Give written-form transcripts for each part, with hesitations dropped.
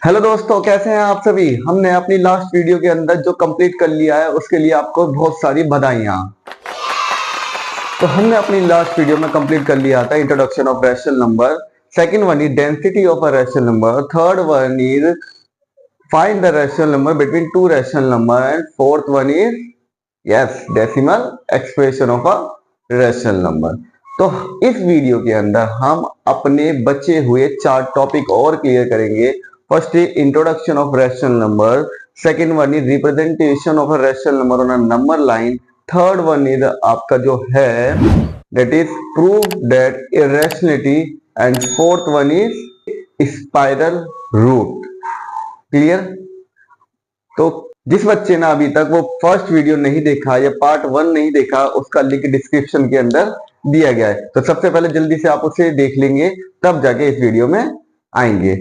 Hello दोस्तों, कैसे हैं आप सभी। हमने अपनी लास्ट वीडियो के अंदर जो कंप्लीट कर लिया है उसके लिए आपको बहुत सारी बधाइयां। तो हमने अपनी लास्ट वीडियो में कंप्लीट कर लिया था introduction of rational number, second one is density of a rational number, third one is find the rational number between two rational number and fourth one is yes decimal expression of a rational number. तो इस video के अंदर हम अपने बचे हुए 4 topic और clear करेंगे। First is introduction of rational number, second one is representation of a rational number on a number line, third one is आपका जो है that is prove that irrationality, and fourth one is spiral root. Clear. तो जिस बच्चे ने अभी तक वो फर्स्ट वीडियो नहीं देखा या पार्ट 1 नहीं देखा, उसका लिंक डिस्क्रिप्शन के अंदर दिया गया है। तो सबसे पहले जल्दी से आप उसे देख लेंगे, तब जाके इस वीडियो में आएंगे।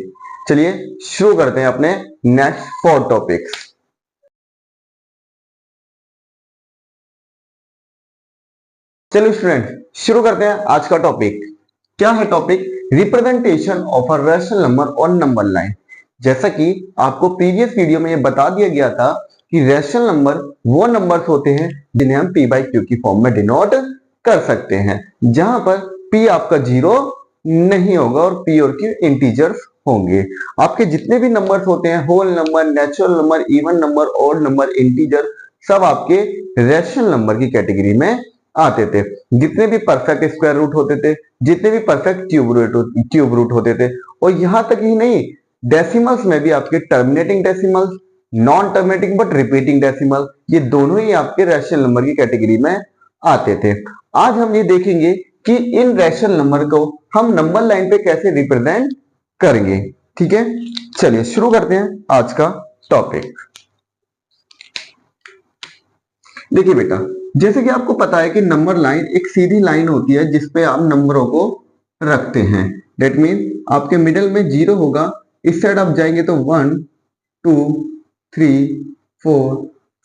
चलिए शुरू करते हैं अपने नेक्स्ट 4 टॉपिक्स। चलिए स्टूडेंट, शुरू करते हैं आज का टॉपिक। क्या है topic? Representation of a rational number on number line. जैसा कि आपको प्रीवियस वीडियो में ये बता दिया गया था कि रैशनल नंबर वो नंबर्स होते हैं जिन्हें हम p बाई क्यू की फॉर्म में डिनोट कर सकते हैं, जहां पर p आपका जीरो नहीं होगा और p और q इंटीजर्स होंगे। आपके जितने भी नंबर्स होते हैं, whole number, natural number, even number, odd number, integer, सब आपके रैशनल नंबर की कैटेगरी में आते थे। जितने भी परफेक्ट स्क्वायर रूट होते थे, जितने भी परफेक्ट क्यूब रूट होते थे, और यहां तक ही नहीं, डेसिमल्स में भी आपके terminating decimals, non terminating but repeating decimal, ये दोनों ही आपके रैशनल नंबर की कैटेगरी में आते थे। आज हम ये देखेंगे कि इन रैशनल नंबर को हम नंबर लाइन पे कैसे रिप्रेजेंट करेंगे। ठीक है, चलिए शुरू करते हैं आज का टॉपिक। देखिए बेटा, जैसे कि आपको पता है कि नंबर लाइन एक सीधी लाइन होती है जिसपे आप नंबरों को रखते हैं। डेट मीन आपके मिडल में 0 होगा, इस साइड आप जाएंगे तो 1 2 3 4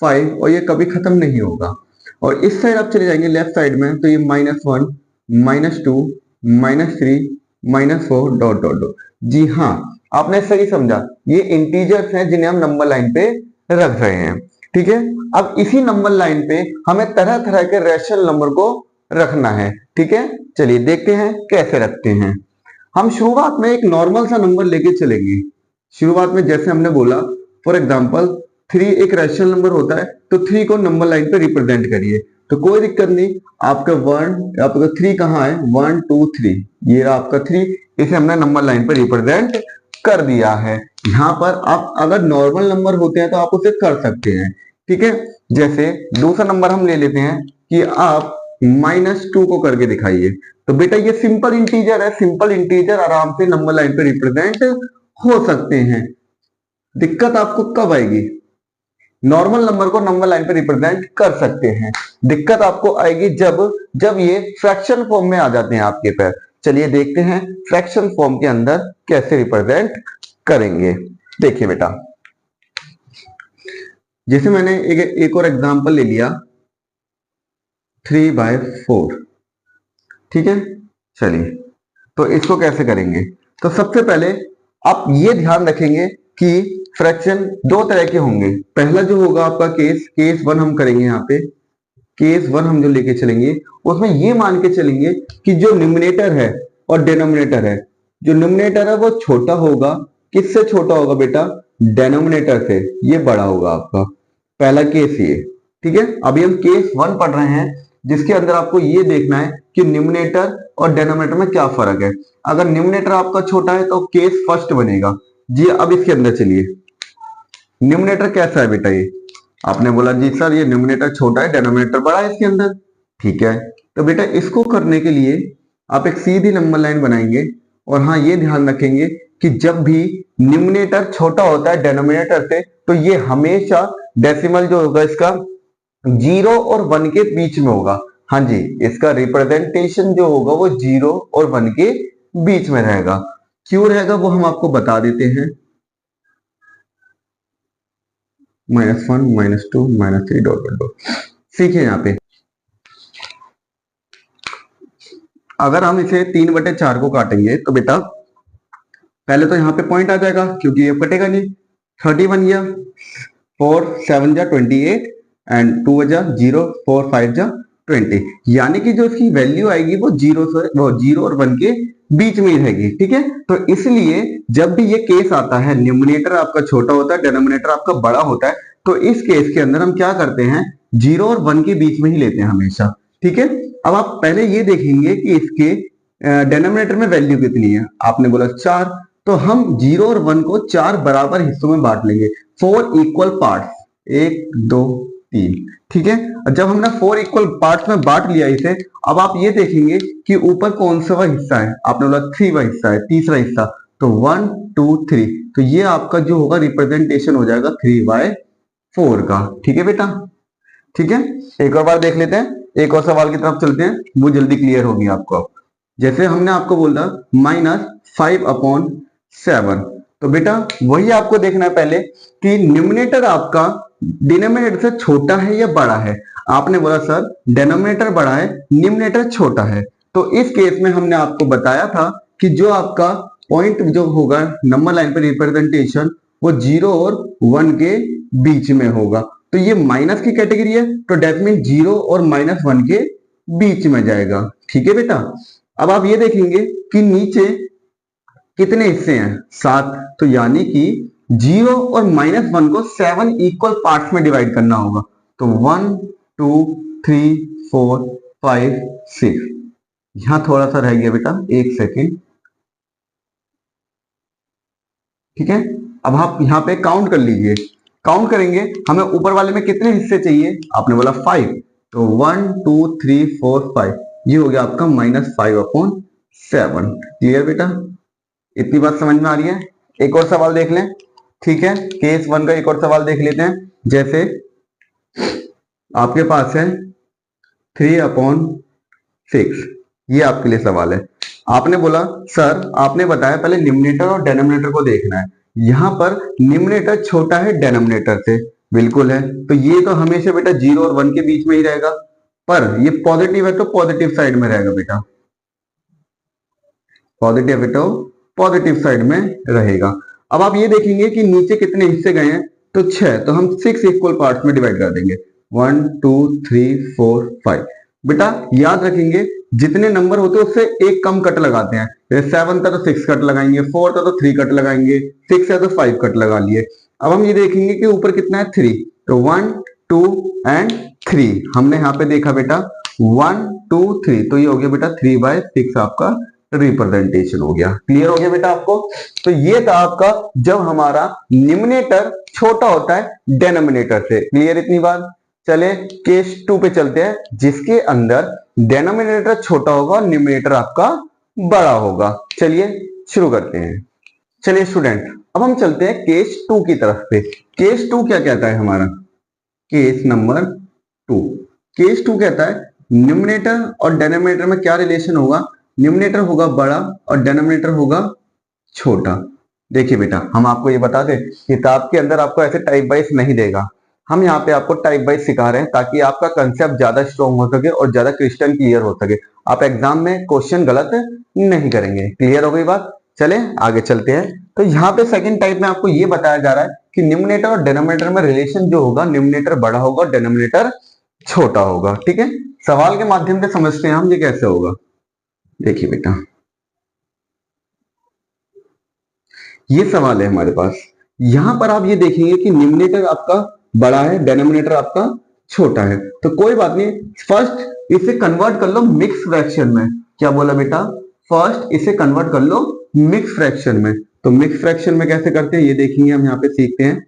5 और ये कभी खत्म नहीं होगा। और इस साइड आप चले जाएंगे लेफ्ट साइड में तो ये -1 -2 -3 -4 डॉट डॉट डॉट। जी हाँ, आपने सही समझा, ये इंटीजर्स हैं जिन्हें हम नंबर लाइन पे रख रहे हैं। ठीक है, अब इसी नंबर लाइन पे हमें तरह तरह के रैशनल नंबर को रखना है। ठीक है, चलिए देखते हैं कैसे रखते हैं। हम शुरुआत में एक नॉर्मल सा नंबर लेके चलेंगे। शुरुआत में जैसे हमने बोला, फॉर एग्जांपल 3 एक रैशनल नंबर होता है, तो 3 को नंबर लाइन पे रिप्रेजेंट करिए। तो कोई दिक्कत नहीं, आपका 3 कहाँ है? 1 2 3, ये रहा आपका 3, इसे हमने नंबर लाइन पे रिप्रेजेंट कर दिया है। यहाँ पर आप अगर नॉर्मल नंबर होते हैं तो आप उसे कर सकते हैं। ठीक है, जैसे दूसरा नंबर हम ले लेते हैं कि आप -2 को करके दिखाइए। तो बेटा ये सिंपल इंटीजर है, सिंपल इंटीजर आराम से नंबर लाइन पे रिप्रेजेंट हो सकते हैं। दिक्कत आपको कब आएगी? नॉर्मल नंबर को नंबर लाइन पे रिप्रेजेंट कर सकते हैं। दिक्कत आपको आएगी जब जब ये फ्रैक्शन फॉर्म में आ जाते हैं आपके पैर। चलिए देखते हैं फ्रैक्शन फॉर्म के अंदर कैसे रिप्रेजेंट करेंगे। देखिए बेटा, जैसे मैंने एक और एग्जांपल ले लिया 3/4। ठीक है, चलिए तो इसको कैसे करेंगे? तो सबसे पहले आप ये ध्यान रखेंगे कि फ्रैक्शन 2 तरह के होंगे। पहला जो होगा आपका केस 1 हम करेंगे। यहाँ पे केस 1 हम जो लेके चलेंगे उसमें ये मान के चलेंगे कि जो न्यूमरेटर है और डिनोमिनेटर है, जो न्यूमरेटर है वो छोटा होगा। किससे छोटा होगा बेटा? डेनोमिनेटर से। ये बड़ा होगा आपका पहला केस ये। ठीक है, अभी हम केस 1 पढ़ रहे हैं जिसके अंदर आपको ये देखना है कि न्यूमरेटर और डेनोमिनेटर में क्या फर्क है। अगर न्यूमरेटर आपका छोटा है तो केस फर्स्ट बनेगा। जी अब इसके अंदर चलिए, न्यूमरेटर कैसा है बेटा? ये आपने बोला जी सर ये न्यूमरेटर छोटा है, डेनोमिनेटर बड़ा है इसके अंदर। ठीक है, तो बेटा इसको करने के लिए आप एक सीधी नंबर लाइन बनाएंगे और हाँ ये ध्यान रखेंगे कि जब भी न्यूमरेटर छोटा होता है डेनोमिनेटर से तो ये हमेशा डेसिमल जो होगा इसका 0 और 1 के बीच में होगा। हाँ जी, इसका रिप्रेजेंटेशन जो होगा वो 0 और 1 के बीच में रहेगा। क्यों रहेगा वो हम आपको बता देते हैं। -1 -2 -3 डॉट डॉट डॉट। सीखे यहाँ पे, अगर हम इसे 3/4 को काटेंगे तो बेटा पहले तो यहाँ पे पॉइंट आ जाएगा क्योंकि ये कटेगा नहीं। 31 गया, 4 7 जा 28 एंड 2 जा 0, 4 5 जा 20, यानी कि जो इसकी वैल्यू आएगी वो 0 और 1 के बीच में ही रहेगी। ठीक है, तो इसलिए जब भी ये केस आता है, न्यूमरेटर आपका छोटा होता है, डिनोमिनेटर आपका बड़ा होता है, तो इस केस के अंदर हम क्या करते हैं, 0 और 1 के बीच में ही लेते हैं हमेशा। ठीक है, अब आप पहले ये देखेंगे कि इसके डिनोमिनेटर में वैल्यू कितनी है। आपने बोला 4, तो हम 0 और 1 को 4 बराबर हिस्सों में बांट लेंगे, 4 इक्वल पार्ट्स, 1 2 3। ठीक है, जब हमने 4 इक्वल पार्ट्स में बांट लिया इसे, अब आप ये देखेंगे कि ऊपर कौन सा हिस्सा है। आपने बोला 3 हिस्सा है, तीसरा हिस्सा, तो 1 2 3, तो ये आपका जो होगा रिप्रेजेंटेशन हो जाएगा 3/4 का। ठीक है बेटा, ठीक है, एक और बार देख लेते हैं, एक और सवाल की तरफ चलते हैं, वो जल्दी क्लियर होगी आपको। अब जैसे हमने आपको बोला -5/7, तो बेटा वही आपको देखना है पहले कि न्यूमरेटर आपका डिनोमिनेटर से छोटा है या बड़ा है। आपने बोला सर डिनोमिनेटर बड़ा है, न्यूमरेटर छोटा है, तो इस केस में हमने आपको बताया था कि जो आपका पॉइंट जो होगा नंबर लाइन पर रिप्रेजेंटेशन, वो 0 और 1 के बीच में होगा। तो ये माइनस की कैटेगरी है, तो डेट मीन 0 और -1 के बीच में जाएगा। ठीक है बेटा, अब आप ये देखेंगे कि नीचे कितने हिस्से हैं, 7, तो यानी कि 0 और -1 को 7 इक्वल पार्ट्स में डिवाइड करना होगा। तो 1 2 3 4 5 6, यहां थोड़ा सा रह गया बेटा, एक सेकेंड। ठीक है, अब आप यहाँ पे काउंट कर लीजिए, काउंट करेंगे हमें ऊपर वाले में कितने हिस्से चाहिए। आपने बोला 5, तो 1 2 3 4 5, ये हो गया आपका -5/7। क्लियर बेटा, इतनी बात समझ में आ रही है। एक और सवाल देख लें। ठीक है, केस 1 का एक और सवाल देख लेते हैं। जैसे आपके पास है 3/6, ये आपके लिए सवाल है। आपने बोला सर आपने बताया पहले न्यूमरेटर और डिनोमिनेटर को देखना है, यहां पर न्यूमरेटर छोटा है डिनोमिनेटर से, बिल्कुल है, तो ये तो हमेशा बेटा 0 और 1 के बीच में ही रहेगा, पर ये पॉजिटिव है तो पॉजिटिव साइड में रहेगा बेटा, पॉजिटिव है तो पॉजिटिव साइड में रहेगा। अब आप ये देखेंगे कि नीचे कितने हिस्से गए हैं, तो 6, तो हम 6 इक्वल पार्ट्स में डिवाइड कर देंगे, 1 2 3 4 5। बेटा याद रखेंगे जितने नंबर होते हैं उससे एक कम कट लगाते हैं, जैसे 7 था तो 6 कट लगाएंगे, 4 था तो 3 कट लगाएंगे, 6 है तो 5 कट लगा लिए। अब हम ये देखेंगे कि ऊपर कितना है 3, तो 1 2 एंड 3, हमने यहाँ पे देखा बेटा 1 2 3, तो ये हो गया बेटा 3/6 आपका रिप्रेजेंटेशन हो गया। क्लियर हो गया बेटा आपको। तो ये था आपका जब हमारा न्यूमरेटर छोटा होता है डिनोमिनेटर से। क्लियर इतनी बात। चले केस 2 पे चलते हैं, जिसके अंदर डिनोमिनेटर छोटा होगा और न्यूमरेटर आपका बड़ा होगा। चलिए शुरू करते हैं। चलिए स्टूडेंट, अब हम चलते हैं केस 2 की तरफ पे। केस 2 क्या कहता है हमारा, केस नंबर 2, केस 2 कहता है न्यूमरेटर और डिनोमिनेटर में क्या रिलेशन होगा, न्यूमरेटर होगा बड़ा और डिनोमिनेटर होगा छोटा। देखिए बेटा हम आपको ये बता दें, किताब के अंदर आपको ऐसे टाइप वाइज नहीं देगा, हम यहाँ पे आपको टाइप वाइज सिखा रहे हैं ताकि आपका कंसेप्ट ज्यादा स्ट्रॉन्ग हो सके और ज्यादा क्रिस्टल क्लियर हो सके, आप एग्जाम में क्वेश्चन गलत नहीं करेंगे। क्लियर हो गई बात। चले आगे चलते हैं। तो यहाँ पे सेकंड टाइप में आपको ये बताया जा रहा है कि न्यूमरेटर और डिनोमिनेटर में रिलेशन जो होगा, न्यूमरेटर बड़ा होगा और डिनोमिनेटर छोटा होगा। ठीक है, सवाल के माध्यम से समझते हैं हम ये कैसे होगा। देखिए बेटा ये सवाल है हमारे पास, यहां पर आप ये देखेंगे कि न्यूमरेटर आपका बड़ा है, डिनोमिनेटर आपका छोटा है, तो कोई बात नहीं, फर्स्ट इसे कन्वर्ट कर लो मिक्स फ्रैक्शन में। क्या बोला बेटा, फर्स्ट इसे कन्वर्ट कर लो मिक्स फ्रैक्शन में। तो मिक्स फ्रैक्शन में कैसे करते हैं ये देखेंगे हम, यहाँ पे सीखते हैं।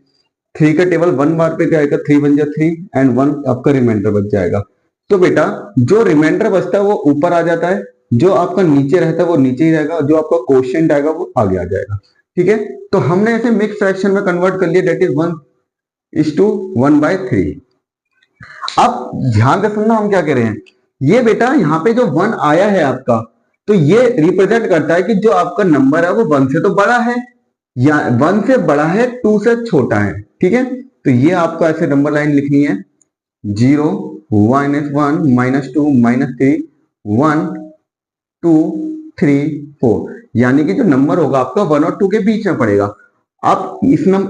3 का टेबल 1 बार पे क्या आएगा, 3 1 जा 3 एंड 1 आपका रिमाइंडर बच जाएगा। तो बेटा जो रिमाइंडर बचता है वो ऊपर आ जाता है, जो आपका नीचे रहता है वो नीचे ही रहेगा, जो आपका क्वोशिएंट आएगा वो आगे आ जाएगा। ठीक है, तो हमने ऐसे मिक्स फ्रैक्शन में कन्वर्ट कर लिया, डेट इज 1:1/3। अब ध्यान से सुनना हम क्या कह रहे हैं, ये बेटा यहाँ पे जो 1 आया है आपका, तो ये रिप्रेजेंट करता है कि जो आपका नंबर है वो 1 से तो बड़ा है, या 1 से बड़ा है 2 से छोटा है। ठीक है, तो ये आपको ऐसे नंबर लाइन लिखनी है, 0 -1 -2 -3 1 2 3 4, यानी कि जो नंबर होगा आपका 1 और 2 के बीच में पड़ेगा। अब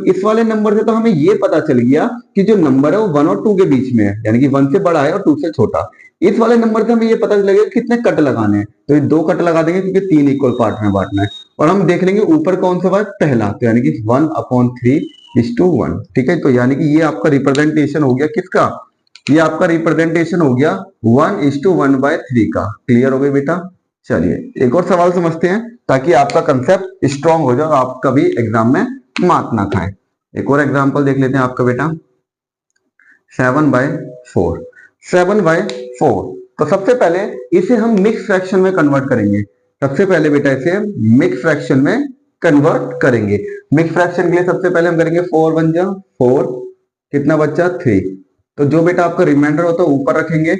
इस वाले नंबर से तो हमें ये पता चल गया कि जो नंबर है वो 1 और 2 के बीच में है, यानी कि 1 से बड़ा है और 2 से छोटा। इस वाले नंबर से हमें ये पता चलेगा कितने कट लगाने हैं, तो ये 2 कट लगा देंगे क्योंकि 3 इक्वल पार्ट में बांटना है। और हम देख लेंगे ऊपर कौन सा बात पहला, तो यानी कि 1/3:1। ठीक है, तो यानी कि ये आपका रिप्रेजेंटेशन हो गया किसका, ये आपका रिप्रेजेंटेशन हो गया 1:1/3 का। क्लियर हो गई बेटा। चलिए एक और सवाल समझते हैं ताकि आपका कंसेप्ट स्ट्रांग हो जाए और आप कभी एग्जाम में मार्क ना खाएं। एक और एग्जांपल देख लेते हैं आपका बेटा 7/4। 7/4, तो सबसे पहले इसे हम मिक्स फ्रैक्शन में कन्वर्ट करेंगे। सबसे पहले बेटा इसे हम मिक्स फ्रैक्शन में कन्वर्ट करेंगे। मिक्स फ्रैक्शन के लिए सबसे पहले हम करेंगे 4 1 जा 4, कितना बच्चा 3। तो जो बेटा आपका रिमाइंडर होता है ऊपर रखेंगे,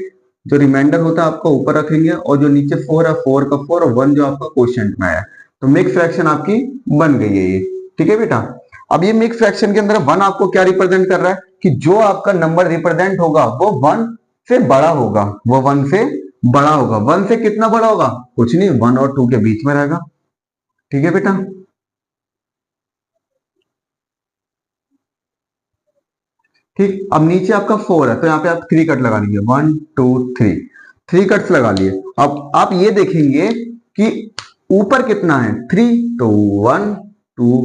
जो रिमाइंडर होता है आपका ऊपर रखेंगे, और जो नीचे 4 है 4 का 4 और 1 जो आपका क्वोशिएंट में आया, तो मिक्स फ्रैक्शन आपकी बन गई है ये। ठीक है बेटा। अब ये मिक्स फ्रैक्शन के अंदर 1 आपको क्या रिप्रेजेंट कर रहा है कि जो आपका नंबर रिप्रेजेंट होगा वो 1 से बड़ा होगा, वो 1 से बड़ा होगा। 1 से कितना बड़ा होगा, कुछ नहीं, 1 और 2 के बीच में रहेगा। ठीक है बेटा। ठीक, अब नीचे आपका 4 है तो यहाँ पे आप 3 कट लगा लीजिए, 1 2 3, 3 कट्स लगा लिए। अब आप ये देखेंगे कि ऊपर कितना है 3, तो 1 2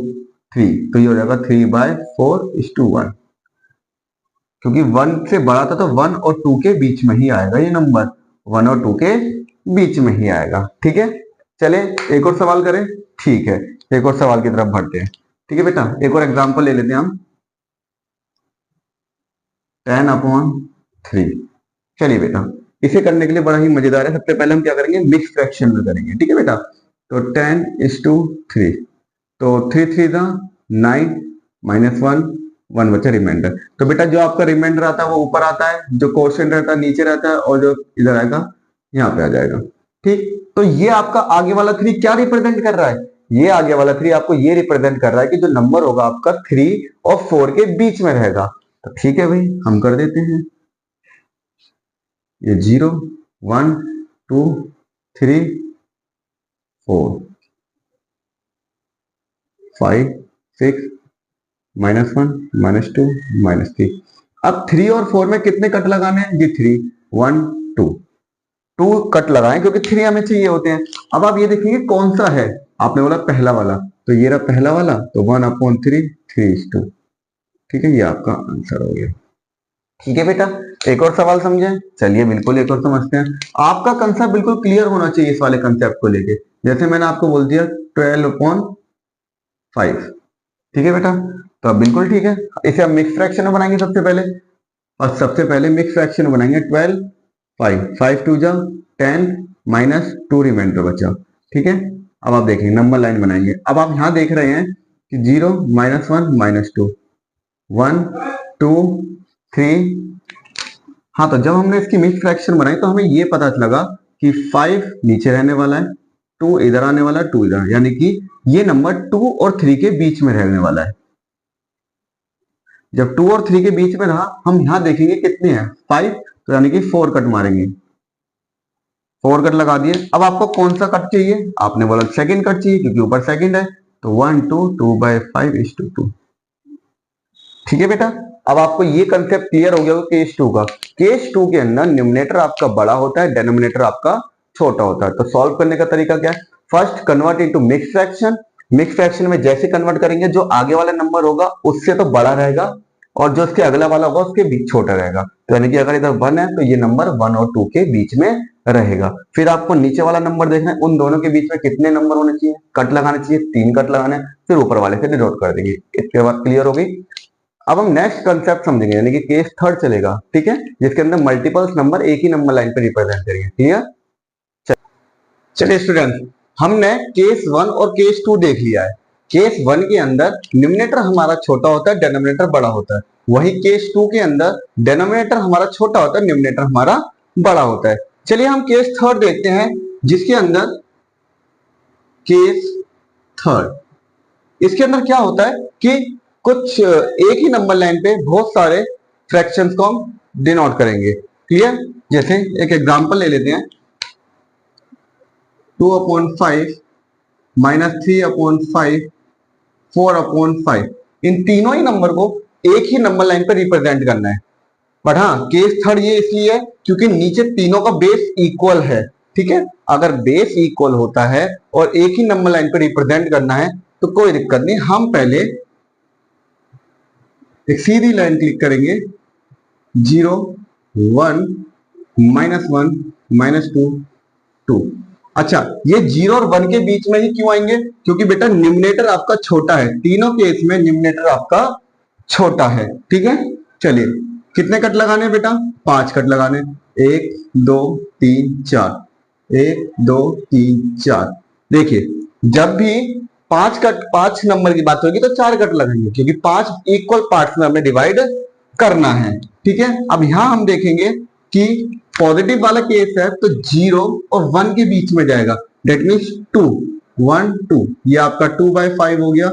3, तो ये हो जाएगा 3/4:1, क्योंकि 1 से बड़ा था तो 1 और 2 के बीच में ही आएगा ये नंबर, 1 और 2 के बीच में ही आएगा। ठीक है, चले एक और सवाल करें। ठीक है, एक और सवाल की तरफ बढ़ते हैं। ठीक है बेटा, एक और एग्जांपल ले लेते हैं हम 10/3। चलिए बेटा, इसे करने के लिए बड़ा ही मजेदार है। सबसे पहले हम क्या करेंगे, मिक्स फ्रैक्शन में करेंगे। ठीक है बेटा, तो 10:3, तो 3 3 9 -1, 1 बचा रिमाइंडर। तो बेटा जो आपका रिमाइंडर आता है वो ऊपर आता है, जो क्वोशिएंट रहता है नीचे रहता है, और जो इधर आएगा यहाँ पे आ जाएगा। ठीक, तो ये आपका आगे वाला 3 क्या रिप्रेजेंट कर रहा है, ये आगे वाला 3 आपको ये रिप्रेजेंट कर रहा है कि जो नंबर होगा आपका 3 और 4 के बीच में रहेगा। तो ठीक है भाई, हम कर देते हैं ये 0 1 2 3 4 5 6 -1 -2 -3। अब 3 और 4 में कितने कट लगाने हैं, ये 3 1 2 2 कट लगाएं क्योंकि 3 हमें चाहिए होते हैं। अब आप ये देखेंगे कौन सा है, आपने बोला पहला वाला, तो ये रहा पहला वाला, तो 1/3 3:2। ठीक है, ये आपका आंसर हो गया। ठीक है बेटा, एक और सवाल समझे। चलिए बिल्कुल एक और समझते हैं। आपका कंसेप्ट बिल्कुल क्लियर होना चाहिए इस वाले कंसेप्ट को लेके। जैसे मैंने आपको बोल दिया 12/5। ठीक है बेटा, तो अब बिल्कुल ठीक है, इसे हम मिक्स फ्रैक्शन में बनाएंगे सबसे पहले। और सबसे पहले मिक्स फ्रैक्शन में बनाएंगे 12 5 5 2 जा 10 -2 रिमाइंडर बचा। ठीक है, अब आप देखेंगे नंबर लाइन बनाएंगे। अब आप यहां देख रहे हैं कि 0 -1 -2 1 2 3। हाँ, तो जब हमने इसकी मिक्स फ्रैक्शन बनाई तो हमें ये पता लगा कि 5 नीचे रहने वाला है, 2 इधर आने वाला है, 2 इधर, यानी कि ये नंबर 2 और 3 के बीच में रहने वाला है। जब 2 और 3 के बीच में रहा, हम यहां देखेंगे कितने हैं 5, तो यानी कि 4 कट मारेंगे, 4 कट लगा दिए। अब आपको कौन सा कट चाहिए, आपने बोला सेकंड कट चाहिए क्योंकि ऊपर सेकंड है, तो 1 2 2/5:2। ठीक है बेटा, अब आपको ये कंसेप्ट क्लियर हो गया होगा केस 2 का। केस 2 के अंदर न्यूमरेटर आपका बड़ा होता है, डिनोमिनेटर आपका छोटा होता है। तो सॉल्व करने का तरीका क्या है, first convert into mix fraction. Mix fraction में जैसे कन्वर्ट करेंगे, जो आगे वाला नंबर होगा उससे तो बड़ा रहेगा, और जो उसके अगला वाला होगा उसके बीच छोटा रहेगा। तो यानी कि अगर इधर 1 है तो ये नंबर 1 और 2 के बीच में रहेगा। फिर आपको नीचे वाला नंबर देखना है, उन दोनों के बीच में कितने नंबर होने चाहिए, कट लगाने चाहिए, 3 कट लगाने, फिर ऊपर वाले से डिनोट कर देंगे। इसके बाद क्लियर हो गई। अब हम नेक्स्ट कंसेप्ट समझेंगे, यानी कि केस थर्ड चलेगा। ठीक है, जिसके अंदर मल्टीपल्स नंबर एक ही नंबर लाइन पे रिप्रेजेंट करेंगे। क्लियर। चलिए स्टूडेंट्स, हमने केस 1 और केस 2 देख लिया है। केस 1 के अंदर न्यूमरेटर हमारा छोटा होता है, डिनोमिनेटर बड़ा होता है। वही केस 2 के अंदर डिनोमिनेटर हमारा छोटा होता है, न्यूमरेटर हमारा बड़ा होता है। चलिए हम केस थर्ड देखते हैं, जिसके अंदर केस थर्ड, इसके अंदर क्या होता है कि कुछ एक ही नंबर लाइन पे बहुत सारे फ्रैक्शंस को हम डिनोट करेंगे। क्लियर। जैसे एक एग्जांपल ले लेते हैं 2/5 -3/5, 4/5, इन तीनों ही नंबर को एक ही नंबर लाइन पर रिप्रेजेंट करना है। बट हाँ, केस थर्ड ये इसलिए है क्योंकि नीचे तीनों का बेस इक्वल है। ठीक है, अगर बेस इक्वल होता है और एक ही नंबर लाइन पर रिप्रेजेंट करना है तो कोई दिक्कत नहीं, हम पहले एक सीधी लाइन क्लिक करेंगे, 0 1 -1 -2 2। अच्छा, ये 0 और 1 के बीच में ही क्यों आएंगे? क्योंकि बेटा न्यूमरेटर आपका छोटा है, तीनों केस में न्यूमरेटर आपका छोटा है। ठीक है, चलिए कितने कट लगाने हैं बेटा? 5 कट लगाने। 1 2 3 4, 1 2 3 4। देखिए, जब भी 5 नंबर की बात होगी तो 4 कट लगेंगे, क्योंकि 5 इक्वल पार्ट्स में हमें डिवाइड करना है। ठीक है, अब यहां हम देखेंगे कि पॉजिटिव वाला केस है तो 0 और 1 के बीच में जाएगा, डेट मीन्स 2 1 2, ये आपका 2/5 हो गया।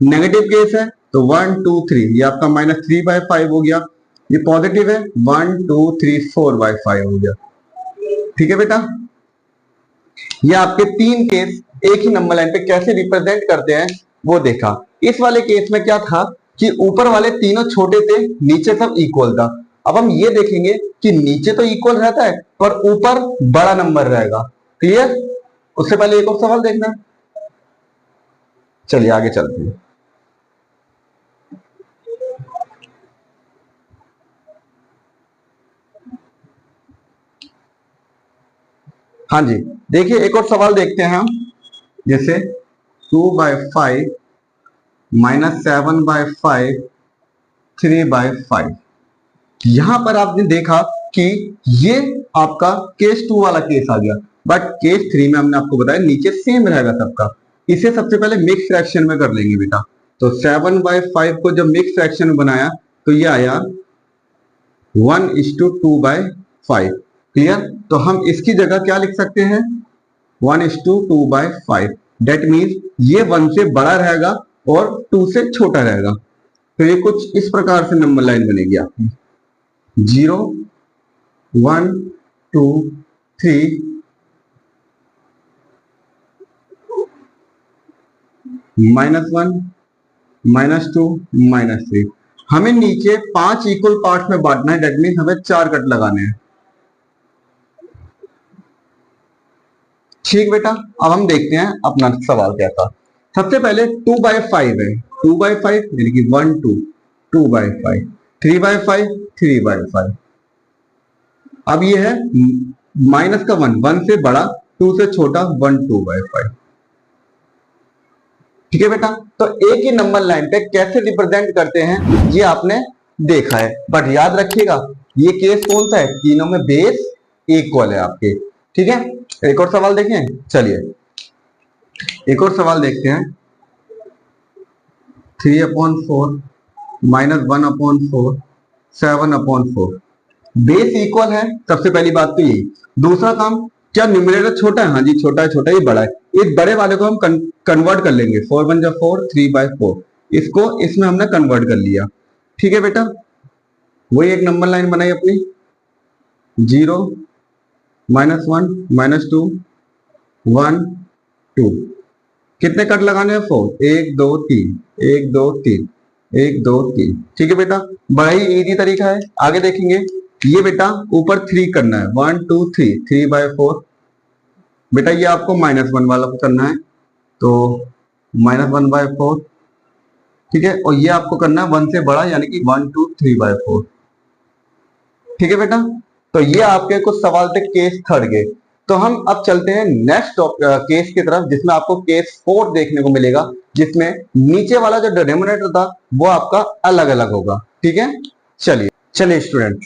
नेगेटिव केस है तो 1 2 3, ये आपका -3/5 हो गया। ये पॉजिटिव है 1 2 3 4/5 हो गया। ठीक है बेटा, ये आपके तीन केस एक ही नंबर लाइन पे कैसे रिप्रेजेंट करते हैं वो देखा। इस वाले केस में क्या था कि ऊपर वाले तीनों छोटे थे, नीचे सब इक्वल था। अब हम ये देखेंगे कि नीचे तो इक्वल रहता है पर ऊपर बड़ा नंबर रहेगा। क्लियर? उससे पहले एक और सवाल देखना है, चलिए आगे चलते हैं। हाँ जी, देखिए एक और सवाल देखते हैं हम, जैसे 2/5 -7/5 3/5। यहां पर आपने देखा कि ये आपका केस 2 वाला केस आ गया, बट केस 3 में हमने आपको बताया नीचे सेम रहेगा सबका। इसे सबसे पहले मिक्स फ्रैक्शन में कर लेंगे बेटा। तो 7/5 को जब मिक्स फ्रैक्शन में बनाया तो ये आया 1:2/5। क्लियर? तो हम इसकी जगह क्या लिख सकते हैं? 1:2/5। डेट मीन्स ये 1 से बड़ा रहेगा और 2 से छोटा रहेगा। तो ये कुछ इस प्रकार से नंबर लाइन बनेगी आपकी, 0 1 2 3 -1 -2 -3। हमें नीचे 5 इक्वल पार्ट्स में बांटना है, डेट मीन्स हमें 4 कट लगाने हैं। ठीक बेटा, अब हम देखते हैं अपना सवाल क्या था। सबसे पहले 2/5 है, 2/5 यानी कि 1 2 2/5, 3/5 3/5। अब ये है माइनस का 1, 1 से बड़ा 2 से छोटा 1 2/5। ठीक है बेटा, तो एक ही नंबर लाइन पे कैसे रिप्रेजेंट करते हैं ये आपने देखा है, बट याद रखिएगा ये केस कौन सा है? तीनों में बेस इक्वल है आपके। ठीक है, एक और सवाल देखें, चलिए एक और सवाल देखते हैं। 3/4 -1/4 7/4। बेस इक्वल है, सबसे पहली बात तो यही। दूसरा काम, क्या न्यूमरेटर छोटा है? हाँ जी छोटा है, छोटा ही बड़ा है। इस बड़े वाले को हम कन्वर्ट कर लेंगे, 4 1 जा 4, 3/4, इसको इसमें हमने कन्वर्ट कर लिया। ठीक है बेटा, वही एक नंबर लाइन बनाई अपनी, 0 -1 -2 1 2। कितने कट लगाने हैं? 4, 1 2 3 1 2 3 1 2 3। ठीक है बेटा, बड़ा ही इजी तरीका है। आगे देखेंगे, ये बेटा ऊपर 3 करना है, 1 2 3 3/4। बेटा ये आपको -1 वाला करना है तो -1/4। ठीक है, और ये आपको करना है 1 से बड़ा यानी कि 1 2 3/4। ठीक है बेटा, तो ये आपके कुछ सवाल थे केस थर्ड के। तो हम अब चलते हैं नेक्स्ट केस की तरफ, जिसमें आपको केस 4 देखने को मिलेगा, जिसमें नीचे वाला जो डिनोमिनेटर था वो आपका अलग अलग होगा। ठीक है, चलिए चलिए स्टूडेंट,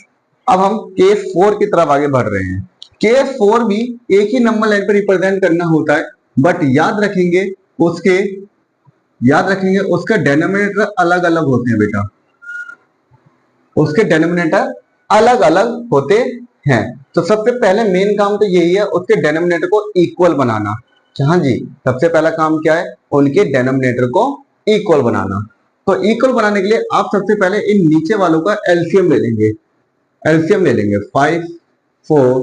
अब हम केस 4 की तरफ आगे बढ़ रहे हैं। केस 4 भी एक ही नंबर लाइन पर रिप्रेजेंट करना होता है, बट याद रखेंगे उसके डिनोमिनेटर अलग अलग होते हैं बेटा, उसके डिनोमिनेटर अलग अलग होते हैं। तो सबसे पहले मेन काम तो यही है, उसके डिनोमिनेटर को इक्वल बनाना। हाँ जी, सबसे पहला काम क्या है? उनके डिनोमिनेटर को इक्वल बनाना। तो इक्वल बनाने के लिए आप सबसे पहले इन नीचे वालों का एलसीएम ले लेंगे। एलसीएम ले लेंगे 5 4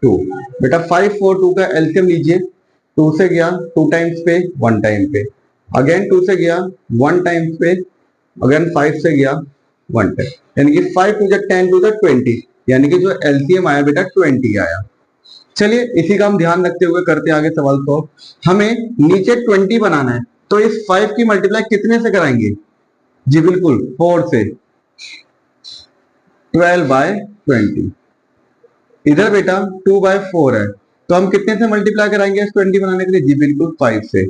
2। बेटा 5 4 2 का एलसीएम लीजिए, 2 से गया 2 टाइम्स पे 1 टाइम पे, अगेन 2 से गया 1 टाइम्स पे, अगेन 5 से गया 1 टाइम, यानी कि 5 टू द 10 टू द 20, यानी कि जो एलसीएम आया बेटा 20 आया। चलिए इसी का हम ध्यान रखते हुए करते आगे सवाल सॉल्व। हमें नीचे 20 बनाना है, तो इस 5 की मल्टीप्लाई कितने से कराएंगे? जी बिल्कुल 4 से, 12/20। इधर बेटा 2/4 है, तो हम कितने से मल्टीप्लाई कराएंगे इस 20 बनाने के लिए? जी बिल्कुल 5 से,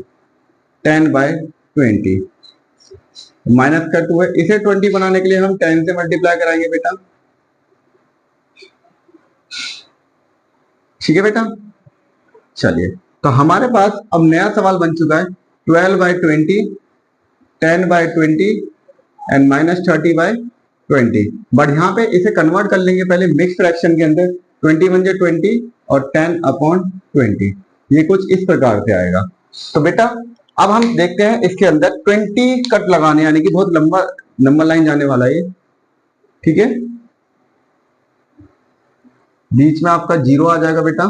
10/20। माइनस का 2 है, इसे 20 बनाने के लिए हम 10 से मल्टीप्लाई कराएंगे बेटा। ठीक है बेटा, चलिए तो हमारे पास अब नया सवाल बन चुका है 12/20, 10/20 एंड -30/20। बट यहाँ पे इसे कन्वर्ट कर लेंगे पहले मिक्स फ्रैक्शन के अंदर, 20 वन जा 20 और 10/20, ये कुछ इस प्रकार से आएगा। तो बेटा अब हम देखते हैं इसके अंदर 20 कट लगाने, यानी कि बहुत लंबा नंबर लाइन जाने वाला है ये। ठीक है, बीच में आपका 0 आ जाएगा बेटा,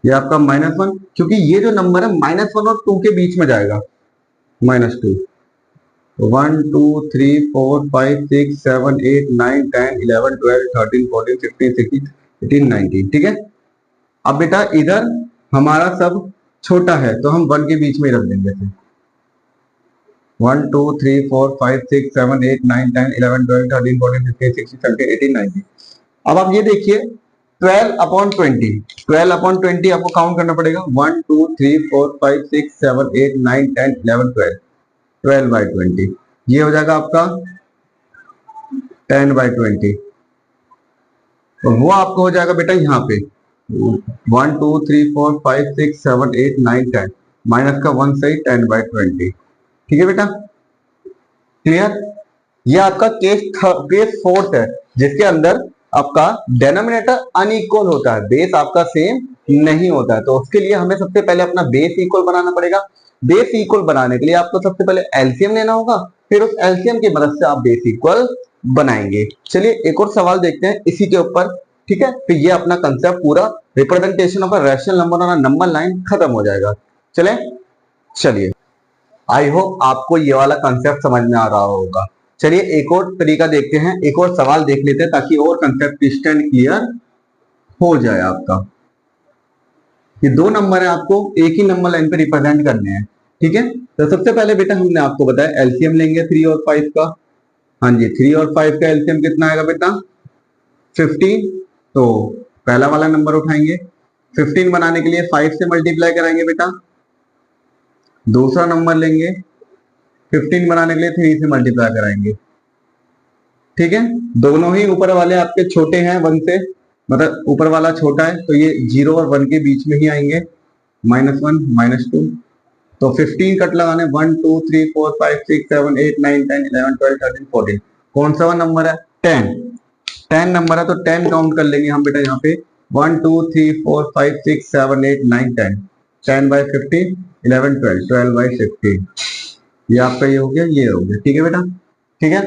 ये आपका -1, क्योंकि ये जो नंबर है -1 और 2 के बीच में जाएगा, -2। 1 2 3 4 5 6 7 8 9 10 11 12 13 14 15 16 18 19। ठीक है, अब बेटा इधर हमारा सब छोटा है तो हम 1 के बीच में ही रख देंगे। 1 2 3 4 5 6 7 8 9 10 11 12 13 14 15 16 17 18 19। अब आप ये देखिए 12/20, 12/20 आपको काउंट करना पड़ेगा, 1 2 3 4 5 6 7 8 9 10 11 12, 12/20 ये हो जाएगा आपका 10/20। तो वो आपको हो जाएगा बेटा यहाँ पे 1 2 3 4 5 6 7 8 9 10, माइनस का 1 सही 10/20। ठीक है बेटा, क्लियर? ये आपका केस फोर्थ है, जिसके अंदर आपका डेनोमिनेटर अनइक्वल होता है, बेस आपका सेम नहीं होता है। तो उसके लिए हमें सबसे पहले अपना बेस इक्वल बनाना पड़ेगा। बेस इक्वल बनाने के लिए आपको सबसे पहले एलसीएम लेना होगा, फिर उस एलसीएम की मदद से आप बेस इक्वल बनाएंगे। चलिए एक और सवाल देखते हैं इसी के ऊपर। ठीक है, तो ये अपना कंसेप्ट पूरा representation of a rational number on a number line खत्म हो जाएगा। चलिए आई होप आपको ये वाला कंसेप्ट समझ में आ रहा होगा। चलिए एक और तरीका देखते हैं, एक और सवाल देख लेते हैं ताकि और कंसेप्ट क्रिस्टल क्लियर हो जाए आपका। ये दो नंबर है, आपको एक ही नंबर लाइन पे रिप्रेजेंट करने हैं। ठीक है, तो सबसे पहले बेटा हमने आपको बताया एलसीएम लेंगे 3 और 5 का। हाँ जी, 3 और 5 का एलसीएम कितना आएगा बेटा? 15। तो पहला वाला नंबर उठाएंगे, 15 बनाने के लिए 5 से मल्टीप्लाई कराएंगे बेटा। दूसरा नंबर लेंगे, 15 बनाने के लिए 3 से मल्टीप्लाई कराएंगे। ठीक है, दोनों ही ऊपर वाले आपके छोटे हैं 1 से, मतलब ऊपर वाला छोटा है तो ये 0 और 1 के बीच में ही आएंगे, -1 -2। तो 15 कट लगाने 1 2 3 4 5 6 7 8 9 10 11 12 13 14। कौन सा नंबर है? 10 नंबर है, तो 10 काउंट कर लेंगे हम बेटा यहाँ पे 1 2 3 4 5 6 7 8 9 10, 10/15 11 12, 12/15। ये आपका ये हो गया, ये हो गया। ठीक है बेटा, ठीक है,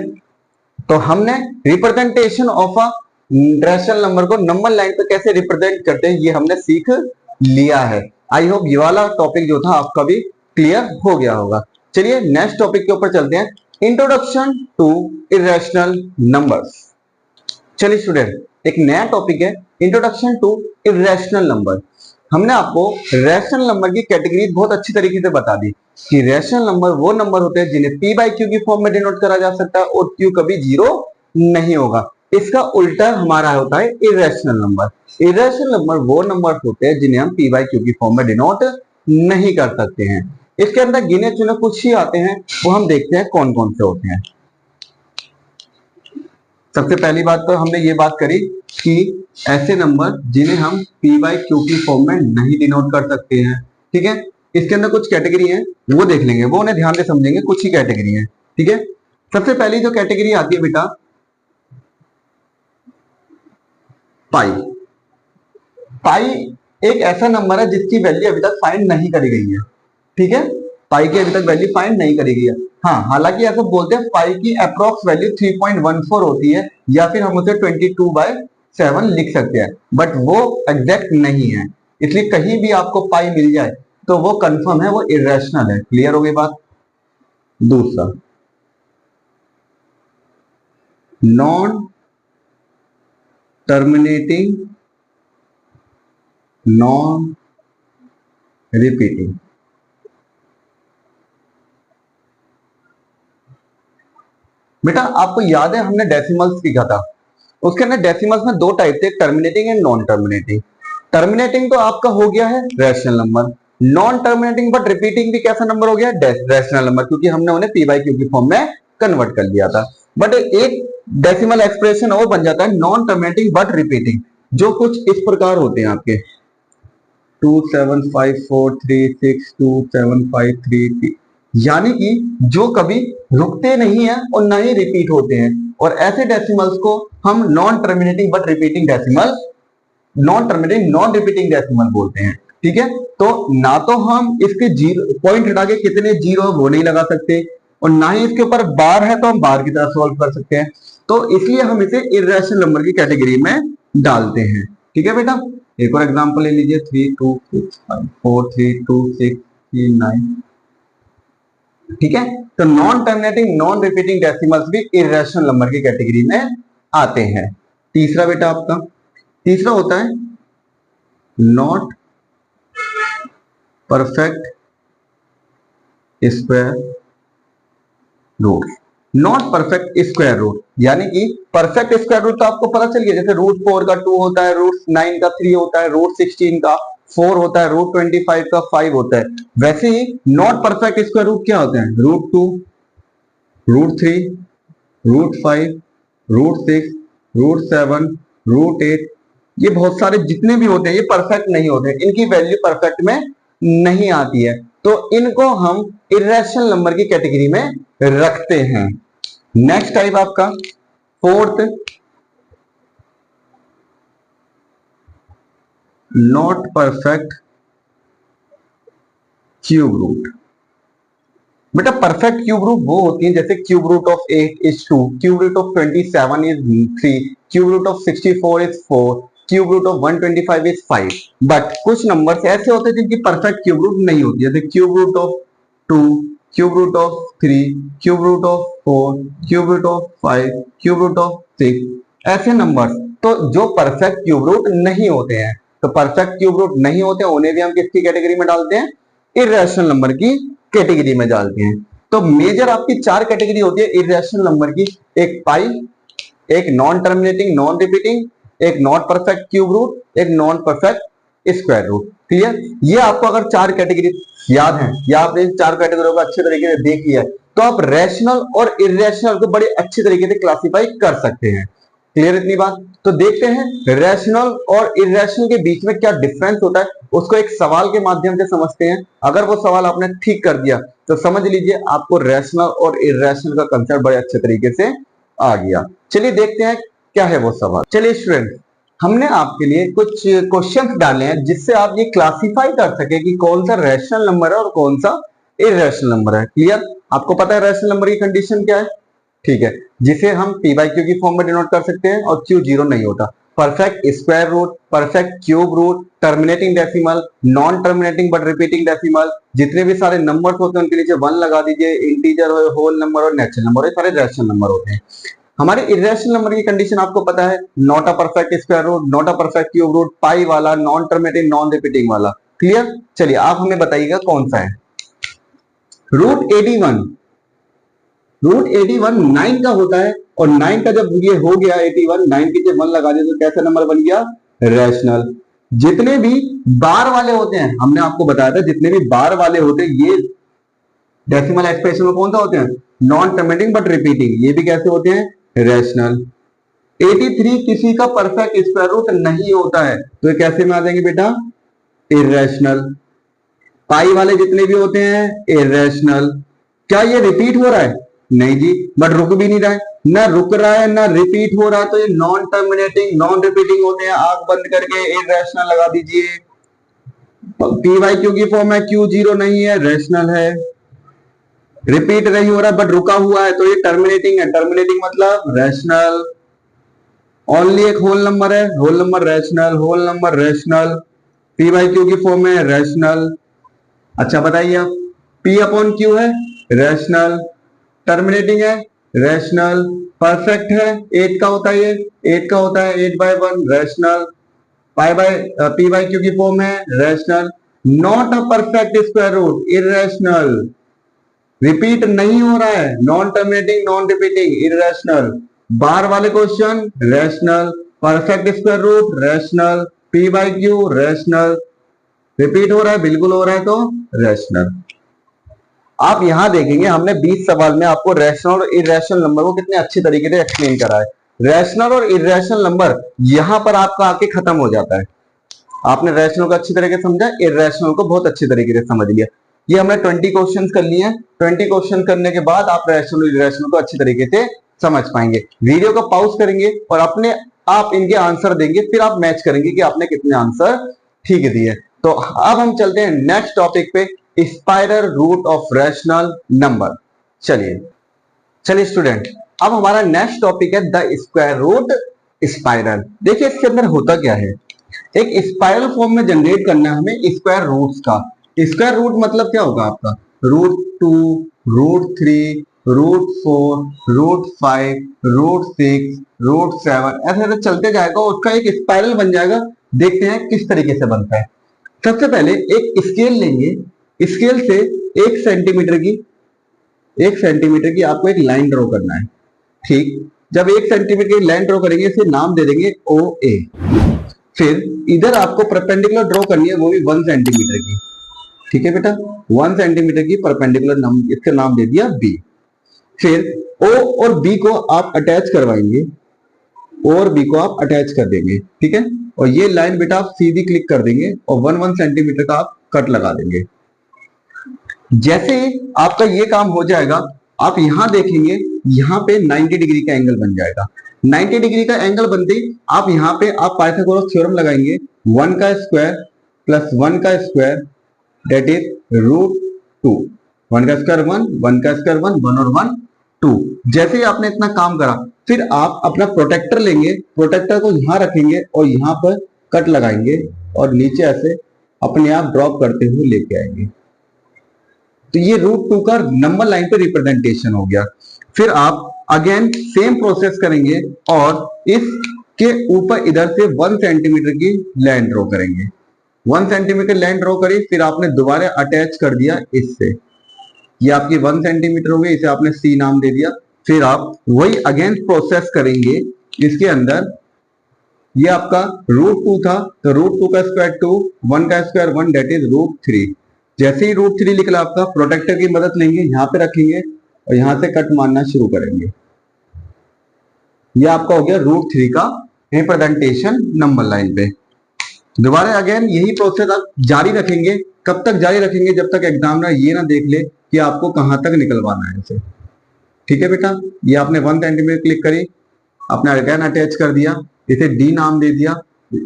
तो हमने representation of a rational number को नंबर लाइन पे कैसे रिप्रेजेंट करते हैं ये हमने सीख लिया है। आई होप ये वाला टॉपिक जो था आपका भी क्लियर हो गया होगा। चलिए नेक्स्ट टॉपिक के ऊपर चलते हैं, इंट्रोडक्शन टू इरेशनल नंबर्स। चलिए स्टूडेंट एक नया टॉपिक है इंट्रोडक्शन टू इरेशनल नंबर। हमने आपको रैशनल नंबर की कैटेगरी बहुत अच्छी तरीके से बता दी कि रैशनल नंबर वो नंबर होते हैं जिन्हें p/q की फॉर्म में डिनोट करा जा सकता है और q कभी 0 नहीं होगा। इसका उल्टा हमारा होता है इरेशनल नंबर। इरेशनल नंबर वो नंबर होते हैं जिन्हें हम p/q की फॉर्म में डिनोट नहीं कर सकते हैं। इसके अंदर गिने चुने कुछ ही आते हैं, वो हम देखते हैं कौन कौन से होते हैं। सबसे पहली बात तो हमने ये बात करी कि ऐसे नंबर जिन्हें हम p/q की फॉर्म में नहीं डिनोट कर सकते हैं। ठीक है, इसके अंदर कुछ कैटेगरी है वो देख लेंगे, वो उन्हें ध्यान से समझेंगे, कुछ ही कैटेगरी है। ठीक है, सबसे पहली जो कैटेगरी आती है बेटा पाई। पाई एक ऐसा नंबर है जिसकी वैल्यू अभी तक फाइंड नहीं करी गई है। ठीक है, पाई की अभी तक वैल्यू फाइंड नहीं करी गई है। हाँ, हालांकि ऐसा बोलते हैं पाई की अप्रोक्स वैल्यू 3.14 होती है या फिर हम उसे 22/6 7 लिख सकते हैं, बट वो एग्जैक्ट नहीं है। इसलिए कहीं भी आपको पाई मिल जाए तो वो कंफर्म है, वो इरेशनल है। क्लियर हो गई बात। दूसरा, नॉन टर्मिनेटिंग नॉन रिपीटिंग। बेटा आपको याद है हमने डेसिमल्स सीखा था, उसके अंदर डेसिमल्स में दो टाइप थे, terminating and non terminating. Terminating तो आपका हो गया है rational number, non terminating but repeating भी कैसा नंबर हो गया, रैशनल नंबर, क्योंकि हमने उन्हें पी बाई क्यू की फॉर्म में कन्वर्ट कर लिया था। बट एक डेसिमल एक्सप्रेशन और बन जाता है नॉन टर्मिनेटिंग बट रिपीटिंग, जो कुछ इस प्रकार होते हैं आपके 27543627533, यानी कि जो कभी रुकते नहीं है और ना ही रिपीट होते हैं, और ऐसे डेसिमल्स को हम non terminating but repeating decimal, non terminating non repeating decimal बोलते हैं। ठीक है, तो ना तो हम इसके जीरो पॉइंट हटा के कितने जीरो वो नहीं लगा सकते, और ना ही इसके ऊपर बार है तो हम बार की तरह सॉल्व कर सकते हैं, तो इसलिए हम इसे इर्रेशनल नंबर की कैटेगरी में डालते हैं। ठीक है बेटा, एक और एग्जांपल ले लीजिए 3265432639। ठीक है, तो non terminating non repeating decimals भी इर्रेशनल नंबर की कैटेगरी में आते हैं। तीसरा बेटा आपका, तीसरा होता है not perfect square root. Not perfect square root यानी कि परफेक्ट स्क्वायर रूट तो आपको पता चल गया, जैसे √4 का 2 होता है, √9 का 3 होता है, √16 का 4 होता है, √25 का 5 होता है। वैसे ही नॉट परफेक्ट स्क्वायर रूट क्या होते हैं, √2, √3, √5, √6, √7, √8, ये बहुत सारे जितने भी होते हैं ये परफेक्ट नहीं होते, इनकी वैल्यू परफेक्ट में नहीं आती है, तो इनको हम इर्रेशनल नंबर की कैटेगरी में रखते हैं। नेक्स्ट टाइप आपका fourth, not perfect cube root. बेटा परफेक्ट क्यूब रूट वो होती है जैसे cube root of 8 is 2, cube root of 27 is 3, cube root of 64 is 4, cube root of 125 is 5। But कुछ नंबर्स ऐसे होते हैं जिनकी परफेक्ट क्यूब रूट नहीं होती है, जैसे cube root of 2, cube root of 3, cube root of 4, cube root of 5, cube root of 6, ऐसे नंबर्स तो जो परफेक्ट क्यूब रूट नहीं होते हैं, तो परफेक्ट क्यूब रूट नहीं होते हैं उन्हें भी हम किसकी कैटेगरी में डालते हैं, इर्रेशनल नंबर की कैटेगरी में डालते हैं। तो मेजर आपकी चार कैटेगरी होती है इर्रेशनल नंबर की, एक पाई, एक नॉन टर्मिनेटिंग नॉन रिपीटिंग, एक नॉट परफेक्ट क्यूब रूट, एक non perfect square root. Clear, ये आपको अगर चार कैटेगरी याद है या आपने इन चार कैटेगरियों को अच्छे तरीके से देख लिया तो आप रैशनल और इर्रेशनल को बड़े अच्छे तरीके से क्लासिफाई कर सकते हैं। क्लियर इतनी बात, तो देखते हैं रैशनल और इर्रेशनल के बीच में क्या डिफरेंस होता है, उसको एक सवाल के माध्यम से समझते हैं। अगर वो सवाल आपने ठीक कर दिया तो समझ लीजिए आपको रैशनल और इर्रेशनल का कंसेप्ट बड़े अच्छे तरीके से आ गया। चलिए देखते हैं क्या है वो सवाल। चलिए स्टूडेंट, हमने आपके लिए कुछ क्वेश्चंस डाले हैं जिससे आप ये क्लासिफाई कर सके कि कौन सा रैशनल नंबर है और कौन सा इर्रेशनल नंबर है। क्लियर, आपको पता है रैशनल नंबर की कंडीशन क्या है, ठीक है, जिसे हम पी बाई क्यू की फॉर्म में डिनोट कर सकते हैं और क्यू जीरो नहीं होता। Perfect square root, perfect cube root, terminating decimal, non terminating but repeating decimal, जितने भी सारे नंबर्स होते हैं उनके नीचे 1 लगा दीजिए, इंटीजर हो, होल नंबर और नेचुरल नंबर, ये सारे रैशनल नंबर होते हैं। हमारे इर्रेशनल नंबर की कंडीशन आपको पता है, not a perfect square root, not a perfect cube root, pi वाला, नॉन टर्मिनेटिंग नॉन रिपीटिंग वाला। क्लियर, चलिए आप हमें बताइएगा कौन सा है। √81, √81 9 का होता है, और 9 का जब ये हो गया 81, 9 के जब 1 लगा दिया तो कैसा नंबर बन गया, रैशनल। जितने भी बार वाले होते हैं, हमने आपको बताया था जितने भी बार वाले होते हैं ये डेसिमल एक्सप्रेशन में कौन सा होते हैं, नॉन टर्मिनेटिंग बट रिपीटिंग, ये भी कैसे होते हैं, रैशनल। 83 किसी का परफेक्ट स्क्वायर रूट नहीं होता है, तो ये कैसे में आ जाएंगे बेटा, इर्रेशनल। पाई वाले जितने भी होते हैं इर्रेशनल। क्या ये रिपीट हो रहा है, नहीं जी, बट रुक भी नहीं रहा है, ना रुक रहा है ना रिपीट हो रहा है, तो ये नॉन टर्मिनेटिंग नॉन रिपीटिंग होते हैं। आंख बंद करके इर्रेशनल लगा दीजिए। पी वाई क्यू की फॉर्म है, क्यू जीरो नहीं है, रैशनल है। रिपीट नहीं हो रहा बट रुका हुआ है तो ये टर्मिनेटिंग है, टर्मिनेटिंग मतलब रैशनल। ओनली एक होल नंबर है, whole number rational, whole number rational, P by Q की फॉर्म में रैशनल। अच्छा बताइए आप, पी अपॉन क्यू है रैशनल, टर्मिनेटिंग है रैशनल, परफेक्ट है 8 का होता है, ये 8 का होता है 8/1 rational, pi by p by Q की फॉर्म है rational, not a perfect square root irrational, repeat नहीं हो रहा है, non terminating non repeating irrational, बार वाले question rational, perfect square root rational, P by q rational, repeat हो रहा है बिल्कुल हो रहा है तो रैशनल। आप यहां देखेंगे हमने 20 सवाल में आपको रैशनल और इररेशनल नंबर को कितने अच्छे तरीके से एक्सप्लेन करा है। रैशनल और इररेशनल नंबर यहां पर आपका आके खत्म हो जाता है। आपने रैशनल को अच्छी तरीके से समझा, इररेशनल को बहुत अच्छी तरीके से समझ लिया। ये हमने 20 क्वेश्चंस कर लिए हैं। 20 क्वेश्चन करने के बाद आप रैशनल और इररेशनल को अच्छी तरीके से समझ पाएंगे। वीडियो को पॉज करेंगे और अपने आप इनके आंसर देंगे, फिर आप मैच करेंगे कि आपने कितने आंसर ठीक दिए। तो अब हम चलते हैं नेक्स्ट टॉपिक पे, spiral root of rational number. चलिए चलिए स्टूडेंट, अब हमारा नेक्स्ट टॉपिक है द स्क्वायर रूट स्पाइरल। देखिए इसके अंदर होता क्या है, एक स्पाइरल फॉर्म में जनरेट करना है हमें स्क्वायर रूट्स का। स्क्वायर रूट मतलब क्या होगा आपका, √2, √3, √4, √5, √6, √7, ऐसे ऐसे चलते जाएगा और उसका एक स्पाइरल बन जाएगा। देखते हैं किस तरीके से बनता है। सबसे पहले एक स्केल लेंगे, स्केल से 1 सेंटीमीटर की 1 सेंटीमीटर की आपको एक लाइन ड्रॉ करना है। ठीक, जब 1 सेंटीमीटर की लाइन ड्रॉ करेंगे इसे नाम दे देंगे OA। फिर इधर आपको परपेंडिकुलर ड्रॉ करनी है, वो भी 1 सेंटीमीटर की। ठीक है बेटा, 1 सेंटीमीटर की परपेंडिकुलर इसका नाम दे दिया B। फिर O और B को आप अटैच करवाएंगे, O और B को आप अटैच कर देंगे। ठीक है, और ये लाइन बेटा आप सीधी क्लिक कर देंगे और 1 सेंटीमीटर का आप कट लगा देंगे। जैसे आपका ये काम हो जाएगा, आप यहां देखेंगे यहां पे 90 डिग्री का एंगल बन जाएगा। 90 डिग्री का एंगल बनते ही आप यहां पे आप पाइथागोरस थ्योरम लगाएंगे, 1 का स्क्वायर प्लस 1 का स्क्वायर दैट इज √2। 1 का स्क्वायर 1, 1 का स्क्वायर 1, 1 और 1 2। जैसे ही आपने इतना काम करा, फिर आप अपना प्रोटेक्टर लेंगे, प्रोटेक्टर को यहां रखेंगे और यहां पर कट लगाएंगे और नीचे ऐसे अपने आप ड्रॉप करते हुए लेके आएंगे। तो ये √2 का नंबर लाइन पे रिप्रेजेंटेशन हो गया। फिर आप अगेन सेम प्रोसेस करेंगे और इसके ऊपर इधर से 1 सेंटीमीटर की लाइन ड्रॉ करेंगे। 1 सेंटीमीटर लाइन ड्रॉ करी, फिर आपने दोबारा अटैच कर दिया इससे, ये आपकी 1 सेंटीमीटर हो गई, इसे आपने C नाम दे दिया। फिर आप वही अगेन प्रोसेस करेंगे इसके अंदर, ये आपका √2 था तो √2 का स्क्वायर 2, 1 का स्क्वायर 1 दैट इज √3। जैसे ही √3 निकला आपका, प्रोटेक्टर की मदद लेंगे, यहां पे रखेंगे और यहां से कट मारना शुरू करेंगे। ये आपका हो गया √3 का रिप्रेजेंटेशन नंबर लाइन पे। दोबारा अगेन यही प्रोसेस आप जारी रखेंगे। कब तक जारी रखेंगे, जब तक एग्जामिनर ये ना देख ले कि आपको कहां तक निकलवाना है इसे। ठीक है बेटा, ये आपने 1 सेंटीमीटर क्लिक करी, आपने अगेन अटैच कर दिया, इसे D नाम दे दिया।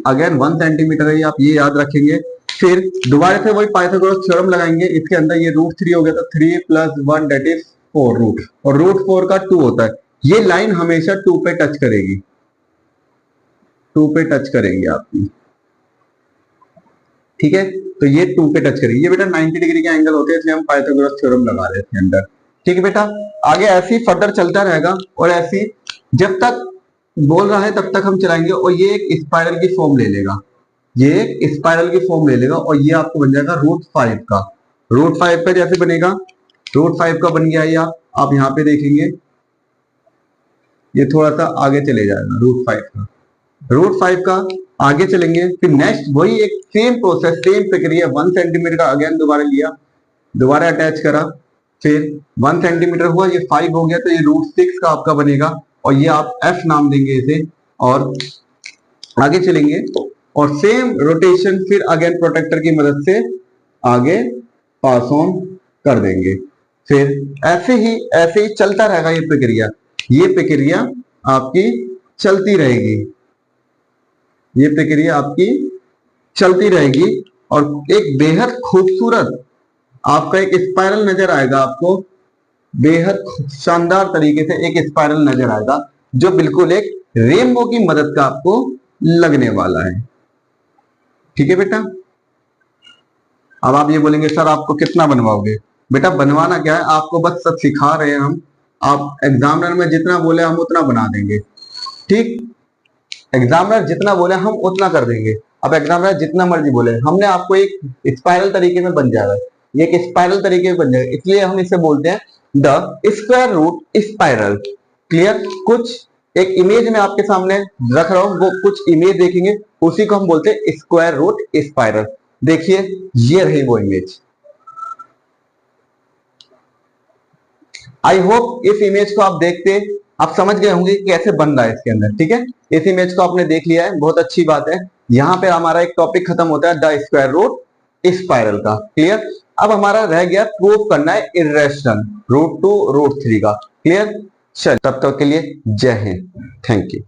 अगेन 1 सेंटीमीटर है, आप ये याद रखेंगे। फिर दोबारा से वही पाइथागोरस थ्योरम लगाएंगे, इसके अंदर ये √3 हो गया तो 3 + 1 दैट इज 4 रूट, और √4 का 2 होता है। ये लाइन हमेशा 2 पे टच करेगी, 2 पे टच करेंगे आपकी। ठीक है, तो ये 2 पे टच करेगी। ये बेटा 90 डिग्री के एंगल होते हैं, इसलिए हम पाइथागोरस थ्योरम लगा रहे हैं इसके अंदर। ठीक है बेटा, आगे ऐसे ही फर्दर चलता रहेगा और ऐसे जब तक बोल रहा है तब तक हम चलाएंगे और ये एक स्पाइरल की फॉर्म ले लेगा, ये एक स्पाइरल की फॉर्म ले लेगा और ये आपको बन जाएगा √5 का। √5 पे जैसे बनेगा, √5 का बन गया ये, आप यहाँ पे देखेंगे ये थोड़ा सा आगे चले जाएगा √5 का। √5 का आगे चलेंगे, फिर नेक्स्ट वही एक सेम प्रोसेस, सेम प्रक्रिया, 1 सेंटीमीटर का अगेन दोबारा लिया, दोबारा अटैच करा, फिर 1 सेंटीमीटर हुआ, ये 5 हो गया तो ये √6 का आपका बनेगा और ये आप F नाम देंगे इसे, और आगे चलेंगे और सेम रोटेशन फिर अगेन प्रोटेक्टर की मदद से आगे पास ऑन कर देंगे। फिर ऐसे ही चलता रहेगा ये प्रक्रिया आपकी चलती रहेगी, ये प्रक्रिया आपकी चलती रहेगी और एक बेहद खूबसूरत आपका एक स्पाइरल नजर आएगा, आपको बेहद शानदार तरीके से एक स्पाइरल नजर आएगा जो बिल्कुल एक रेनबो की मदद का आपको लगने वाला है। ठीक है बेटा। अब आप ये बोलेंगे सर आपको कितना बनवाओगे? बेटा बनवाना क्या है, आपको बस सब सिखा रहे हैं हम। आप एग्जामिनर में जितना बोले हम उतना बना देंगे। ठीक, एग्जामिनर जितना बोले हम उतना कर देंगे। अब एग्जामिनर जितना मर्जी बोले, हमने आपको एक स्पाइरल तरीके में बन जाएगा, ये एक स्पाइरल तरीके में बन जाएगा, इसलिए हम इसे बोलते हैं the square root spiral. Clear? कुछ एक इमेज में आपके सामने रख रहा हूं, वो कुछ इमेज देखेंगे, उसी को हम बोलते हैं स्क्वायर रूट स्पाइरल। देखिए ये रही वो इमेज। आई होप इस इमेज को आप देखते आप समझ गए होंगे कि कैसे बन रहा है इसके अंदर। ठीक है, इस इमेज को आपने देख लिया है, बहुत अच्छी बात है। यहां पे हमारा एक टॉपिक खत्म होता है द स्क्वायर रूट स्पाइरल का। क्लियर? अब हमारा रह गया प्रूव करना है इरेशनल √2 √3 का। क्लियर? चल तब तक के लिए जय हिंद, थैंक यू।